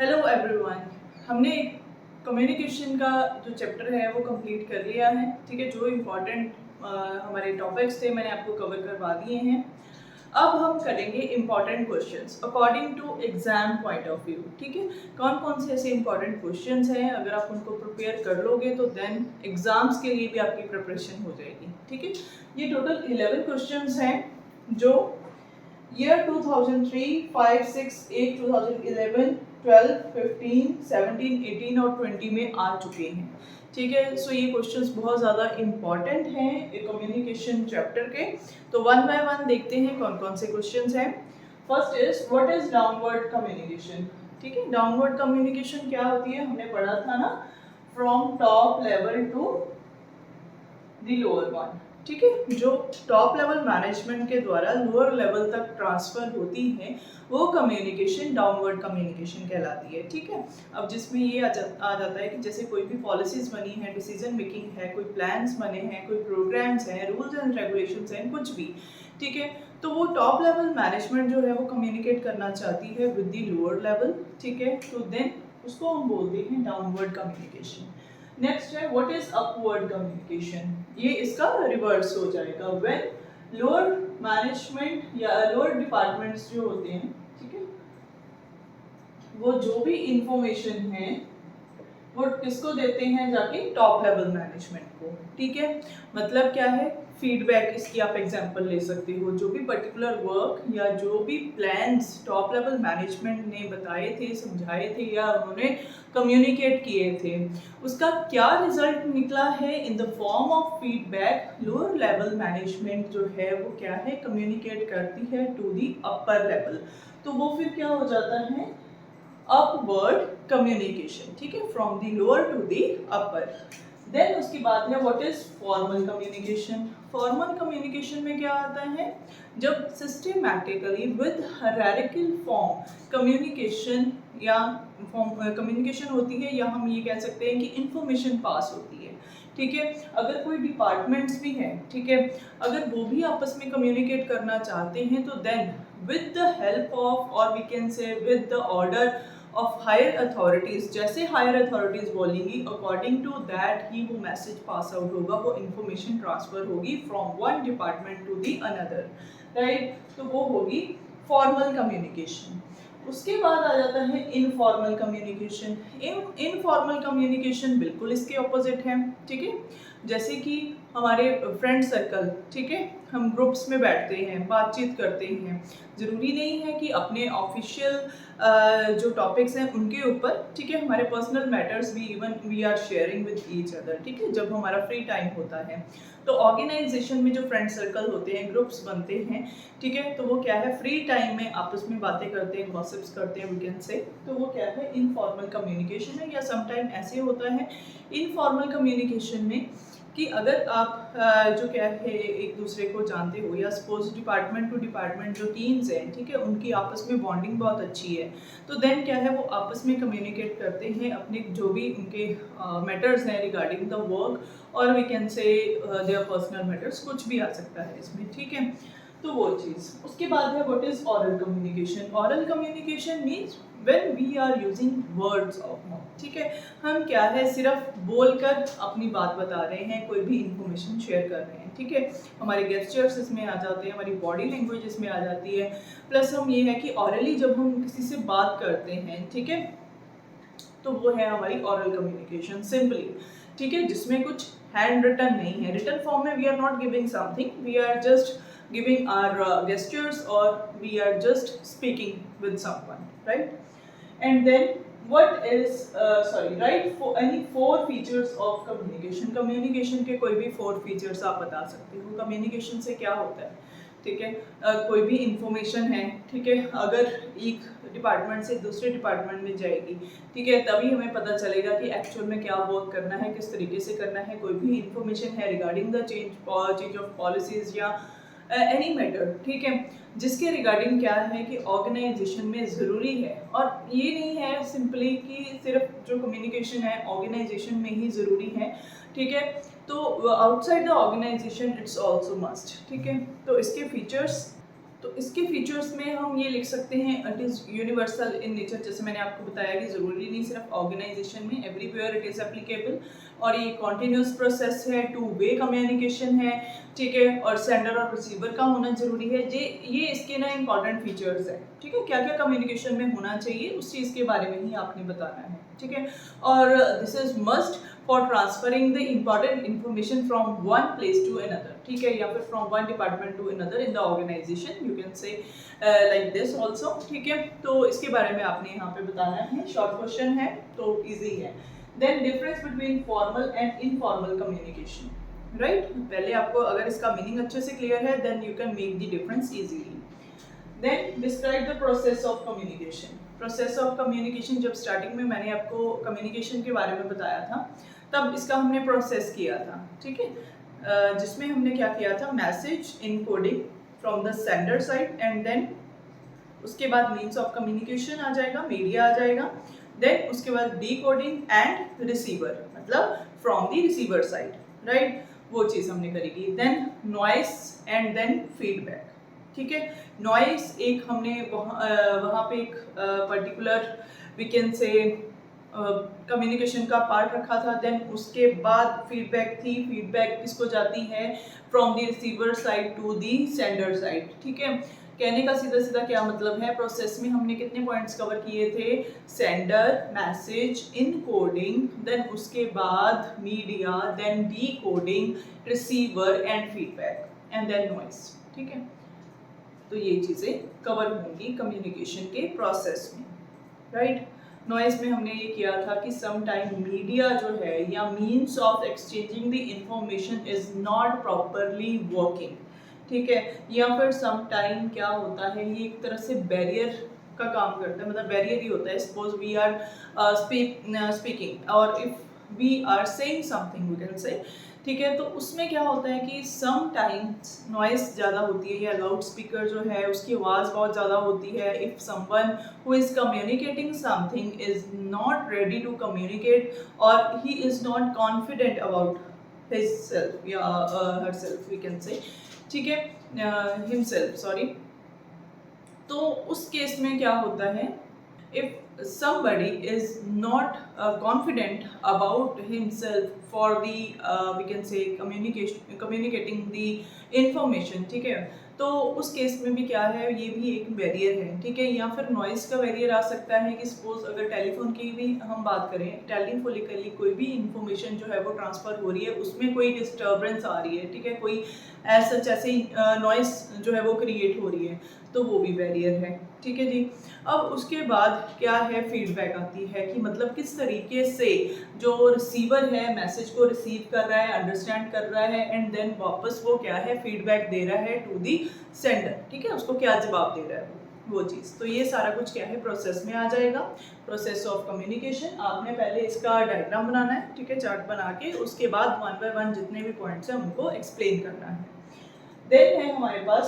Hello everyone. हमने communication का जो चैप्टर है वो कंप्लीट कर लिया है। ठीक है, जो इम्पोर्टेंट हमारे टॉपिक्स थे मैंने आपको कवर करवा दिए हैं। अब हम करेंगे important questions according to exam point of view. ठीक है, कौन कौन से ऐसे इम्पॉर्टेंट क्वेश्चंस हैं, अगर आप उनको प्रिपेयर कर लोगे तो देन एग्जाम्स के लिए भी आपकी प्रिपरेशन हो जाएगी। ठीक है, ये टोटल 11 क्वेश्चंस हैं जो ईयर 2003, 5, 6, 8, 2011, 12, 15, 17, 18 और 20 में आ चुके हैं। ठीक है, सो ये क्वेश्चंस बहुत ज़्यादा इम्पॉर्टेंट हैं कम्युनिकेशन चैप्टर के। तो वन बाय वन देखते हैं कौन कौन से क्वेश्चंस हैं। First is what is downward communication. ठीक है, डाउनवर्ड कम्युनिकेशन क्या होती है, हमने पढ़ा था ना, from top level to the lower one. ठीक है, जो टॉप लेवल मैनेजमेंट के द्वारा लोअर लेवल तक ट्रांसफर होती है वो कम्युनिकेशन डाउनवर्ड कम्युनिकेशन कहलाती है। ठीक है, अब जिसमें ये आ जाता है कि जैसे कोई भी पॉलिसीज बनी है, डिसीजन मेकिंग है, कोई प्लान्स बने हैं, कोई प्रोग्राम्स हैं, रूल्स एंड रेगुलेशंस हैं, कुछ भी। ठीक है, तो वो टॉप लेवल मैनेजमेंट जो है वो कम्युनिकेट करना चाहती है विद द लोअर लेवल। ठीक है, तो देन उसको हम बोलते हैं डाउनवर्ड कम्युनिकेशन। नेक्स्ट है व्हाट इज अपवर्ड कम्युनिकेशन। ये इसका रिवर्स हो जाएगा, व्हेन लोअर मैनेजमेंट या लोअर डिपार्टमेंट्स जो होते हैं, ठीक है, वो जो भी इंफॉर्मेशन है वो किसको देते हैं, जाके टॉप लेवल मैनेजमेंट को। ठीक है, मतलब क्या है, फीडबैक, इसकी आप एग्जांपल ले सकते हो। जो भी पर्टिकुलर वर्क या जो भी प्लान्स टॉप लेवल मैनेजमेंट ने बताए थे, समझाए थे या उन्होंने कम्युनिकेट किए थे, उसका क्या रिजल्ट निकला है in the form of feedback, lower level management जो है वो क्या है, कम्युनिकेट करती है टू दी अपर लेवल। तो वो फिर क्या हो जाता है, अपवर्ड कम्युनिकेशन। ठीक है, from the lower to the upper. Then उसकी बात है what is formal communication. Formal communication में क्या आता है, जब systematically with hierarchical form communication या कम्युनिकेशन होती है, या हम ये कह सकते हैं कि इंफॉर्मेशन पास होती है। ठीक है, अगर कोई डिपार्टमेंट्स भी हैं, ठीक है, अगर वो भी आपस में कम्युनिकेट करना चाहते हैं तो then with the help of, और we can say with the order of higher authorities, जैसे हायर अथॉरिटीज बोलेंगी अकॉर्डिंग टू दैट ही वो मैसेज पास आउट होगा, वो इंफॉर्मेशन ट्रांसफर होगी from one department to the another. Right, तो वो होगी फॉर्मल कम्युनिकेशन। उसके बाद आ जाता है इनफॉर्मल कम्युनिकेशन। इनफॉर्मल कम्युनिकेशन बिल्कुल इसके ऑपोजिट है। ठीक है, जैसे कि हमारे फ्रेंड सर्कल, ठीक है, हम ग्रुप्स में बैठते हैं, बातचीत करते हैं, ज़रूरी नहीं है कि अपने ऑफिशियल जो टॉपिक्स हैं उनके ऊपर, ठीक है, हमारे पर्सनल मैटर्स भी even we are sharing with each other. ठीक है, जब हमारा फ्री टाइम होता है तो ऑर्गेनाइजेशन में जो फ्रेंड सर्कल होते हैं, ग्रुप्स बनते हैं, ठीक है, तो वो क्या है, फ्री टाइम में आपस में बातें करते हैं, गॉसिप्स करते हैं, वी कैन से, तो वो क्या है, इनफॉर्मल कम्युनिकेशन है। या समटाइम ऐसे होता है इनफॉर्मल कम्युनिकेशन में कि अगर आप जो क्या है एक दूसरे को जानते हो, या सपोज डिपार्टमेंट टू डिपार्टमेंट जो टीम्स हैं, ठीक है, उनकी आपस में बॉन्डिंग बहुत अच्छी है, तो देन क्या है, वो आपस में कम्युनिकेट करते हैं अपने जो भी उनके मैटर्स हैं रिगार्डिंग द वर्क, और we can say their personal matters, कुछ भी आ सकता है इसमें। ठीक है, तो वो चीज़। उसके बाद है what is oral communication. Oral communication means when we are using words of mouth. ठीक है, हम क्या है, सिर्फ बोलकर अपनी बात बता रहे हैं, कोई भी इंफॉर्मेशन शेयर कर रहे हैं। ठीक है, हमारे गेस्चर्स इसमें आ जाते हैं, हमारी बॉडी लैंग्वेज इसमें आ जाती है, प्लस हम ये है कि ऑरली जब हम किसी से बात करते हैं, ठीक है, तो वो है हमारी ऑरल कम्युनिकेशन सिंपली। ठीक है, जिसमें कुछ हैंड रिटन नहीं है, रिटन फॉर्म में we are not giving something, we are just giving our gestures, or we are just speaking with someone, right? And then what is right, for any four features of communication। communication के कोई भी four features आप बता सकते हो। Communication से क्या होता है, ठीक है, कोई भी इंफॉर्मेशन है, ठीक है, अगर एक डिपार्टमेंट से दूसरे डिपार्टमेंट में जाएगी, ठीक है, तभी हमें पता चलेगा कि एक्चुअल में क्या वर्क करना है, किस तरीके से करना है। कोई भी इंफॉर्मेशन है regarding the change of policies या एनी मैटर, ठीक है, जिसके रिगार्डिंग क्या है कि ऑर्गेनाइजेशन में ज़रूरी है, और ये नहीं है सिंपली कि सिर्फ जो कम्युनिकेशन है ऑर्गेनाइजेशन में ही ज़रूरी है। ठीक है, तो outside the organisation it's also must. ठीक है, तो इसके फीचर्स तो इसके फीचर्स में हम ये लिख सकते हैं it is universal in nature, जैसे मैंने आपको बताया कि ज़रूरी नहीं सिर्फ ऑर्गेनाइजेशन में, एवरीवेयर इट इज़ एप्लीकेबल, और ये कॉन्टिन्यूस प्रोसेस है, टू वे कम्युनिकेशन है, ठीक है, और सेंडर और रिसीवर का होना ज़रूरी है। ये इसके ना इंपॉर्टेंट फीचर्स है, ठीक है, क्या क्या कम्युनिकेशन में होना चाहिए उस चीज़ के बारे में ही आपने बताना है, ठीक है। और this is must for transferring the important information from one place to another, ठीक है, या फिर from one department to another in the organisation, you can say like this also, ठीक है। तो इसके बारे में आपने यहाँ पे बताना है, शॉर्ट क्वेश्चन है तो ईजी है। Then difference between formal and informal communication, right. पहले आपको अगर इसका मीनिंग अच्छे से क्लियर है then you can make the difference easily. Then describe the process of communication. Process of communication, जब स्टार्टिंग में मैंने आपको कम्युनिकेशन के बारे में बताया था तब इसका हमने प्रोसेस किया था, ठीक है, जिसमें हमने क्या किया था, message encoding from the sender side and then उसके बाद मीन्स ऑफ कम्युनिकेशन आ जाएगा, मीडिया आ जाएगा, देन उसके बाद डीकोडिंग एंड रिसीवर, मतलब from the receiver side, right, वो चीज़ हमने करेगी। Then noise and then feedback, ठीक है। नॉइस एक हमने वहाँ पे एक particular we can say communication का पार्ट रखा था। देन उसके बाद फीडबैक थी, फीडबैक किसको जाती है, from the receiver side to the sender side, ठीक है। कहने का सीधा सीधा क्या मतलब है, प्रोसेस में हमने कितने पॉइंट्स कवर किए थे, सेंडर, मैसेज, इनकोडिंग, देन उसके बाद media, then decoding, receiver and feedback and then noise, ठीक है। तो ये चीज़ें कवर होंगी कम्युनिकेशन के प्रोसेस में, राइट। नॉइज में हमने ये किया था कि सम टाइम मीडिया जो है या means of exchanging the information is not properly working, ठीक है, या फिर सम टाइम क्या होता है, ये एक तरह से बैरियर का काम करता है, मतलब बैरियर ही होता है। सपोज वी आर स्पीकिंग और if we are saying something we can say, ठीक है, तो उसमें क्या होता है कि सम टाइम्स नॉइस ज़्यादा होती है या लाउड स्पीकर जो है उसकी आवाज़ बहुत ज़्यादा होती है। If someone who is communicating something is not ready to communicate और he is not confident about his self या her self we can say, ठीक है, हिमसेल्फ सॉरी, तो उस केस में क्या होता है, if somebody is not confident about himself for the we can say communicating the information, ठीक है, तो उस केस में भी क्या है, ये भी एक बैरियर है, ठीक है। या फिर नॉइस का बैरियर आ सकता है कि सपोज अगर टेलीफोन की भी हम बात करें, टेलीफोनिकली कोई भी इंफॉर्मेशन जो है वो ट्रांसफ़र हो रही है, उसमें कोई डिस्टर्बेंस आ रही है, ठीक है, कोई ऐसे नॉइस जो है वो क्रिएट हो रही है, तो वो भी बैरियर है, ठीक है जी। अब उसके बाद क्या है, फीडबैक आती है कि मतलब किस तरीके से जो रिसीवर है मैसेज को रिसीव कर रहा है, अंडरस्टैंड कर रहा है एंड देन वापस वो क्या है, फीडबैक दे रहा है टू दी सेंडर, ठीक है, उसको क्या जवाब दे रहा है वो चीज़। तो ये सारा कुछ क्या है, प्रोसेस में आ जाएगा, प्रोसेस ऑफ कम्युनिकेशन। आपने पहले इसका डायग्राम बनाना है, ठीक है, चार्ट बना के उसके बाद वन बाय वन जितने भी पॉइंट्स हैं उनको एक्सप्लेन करना है। देन है हमारे पास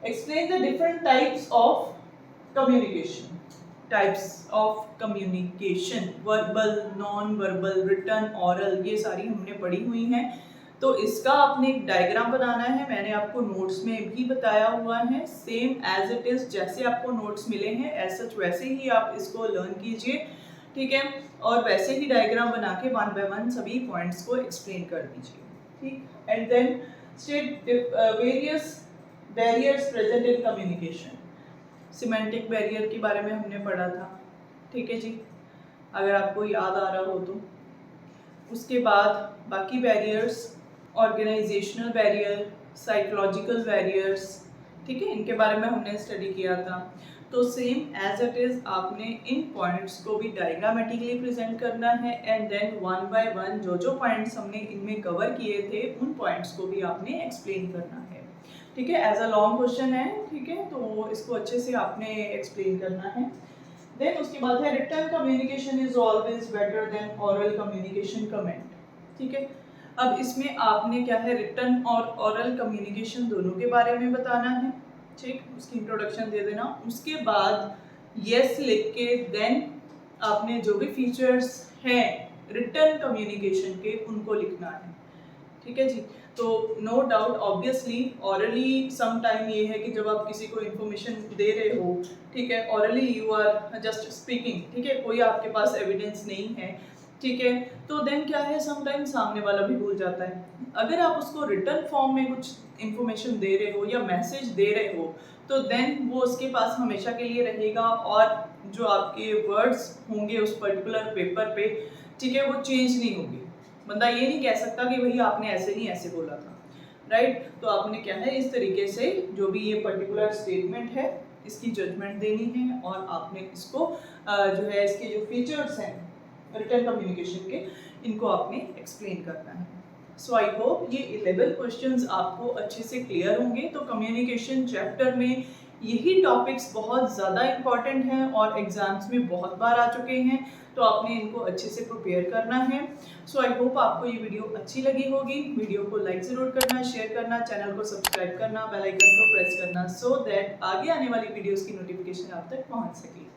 explain the different types of communication, verbal, non-verbal, written, oral, ये सारी हमने पढ़ी हुई हैं। तो इसका आपने एक डायग्राम बनाना है, मैंने आपको नोट्स में भी बताया हुआ है, सेम एज इट इज, जैसे आपको नोट्स मिले हैं एज सच वैसे ही आप इसको लर्न कीजिए, ठीक है, और वैसे ही डायग्राम बना के वन बाय वन सभी पॉइंट्स को एक्सप्लेन कर दीजिए, ठीक। And then state various barriers present in communication. Semantic barrier के बारे में हमने पढ़ा था, ठीक है जी, अगर आपको याद आ रहा हो तो। उसके बाद बाकी barriers, organisational barrier, psychological barriers, ठीक है, इनके बारे में हमने स्टडी किया था। तो सेम एज इट इज़ आपने इन पॉइंट्स को भी डायग्रामेटिकली प्रेजेंट करना है and then one by one जो जो पॉइंट्स हमने इनमें कवर किए थे उन पॉइंट्स को भी आपने एक्सप्लेन करना है, ठीक है, एज अ लॉन्ग क्वेश्चन है, ठीक है, तो इसको अच्छे से आपने एक्सप्लेन करना है। देन उसके बाद है written communication is always better than oral communication comment, ठीक है। अब इसमें आपने क्या है, रिटन और ओरल कम्युनिकेशन दोनों के बारे में बताना है, ठीक, उसकी इंट्रोडक्शन दे देना। उसके बाद यस लिख के देन आपने जो भी फीचर्स हैं रिटन कम्युनिकेशन के उनको लिखना है, ठीक है जी। तो no doubt obviously orally some time ये है कि जब आप किसी को इन्फॉर्मेशन दे रहे हो, ठीक है, orally you are just speaking, ठीक है, कोई आपके पास एविडेंस नहीं है, ठीक है, तो देन क्या है, सम टाइम सामने वाला भी भूल जाता है। अगर आप उसको रिटर्न फॉर्म में कुछ इन्फॉर्मेशन दे रहे हो या मैसेज दे रहे हो तो देन वो उसके पास हमेशा के लिए रहेगा और जो आपके वर्ड्स होंगे उस पर्टिकुलर पेपर पे, ठीक है, वो चेंज नहीं होंगे। बंदा ये नहीं कह सकता कि वही आपने ऐसे नहीं ऐसे बोला था, राइट। तो आपने क्या है, इस तरीके से जो भी ये पर्टिकुलर स्टेटमेंट है इसकी जजमेंट देनी है और आपने इसको जो है इसके जो फीचर्स हैं रिटर्न कम्युनिकेशन के, इनको आपने एक्सप्लेन करना है। सो आई होप ये 11 क्वेश्चंस आपको अच्छे से क्लियर होंगे। तो कम्युनिकेशन चैप्टर में यही टॉपिक्स बहुत ज़्यादा इम्पॉर्टेंट हैं और एग्जाम्स में बहुत बार आ चुके हैं, तो आपने इनको अच्छे से प्रिपेयर करना है। सो आई होप आपको ये वीडियो अच्छी लगी होगी। वीडियो को लाइक ज़रूर करना, शेयर करना, चैनल को सब्सक्राइब करना, बेल आइकन को प्रेस करना, सो दैट आगे आने वाली वीडियोज़ की नोटिफिकेशन आप तक पहुँच सके।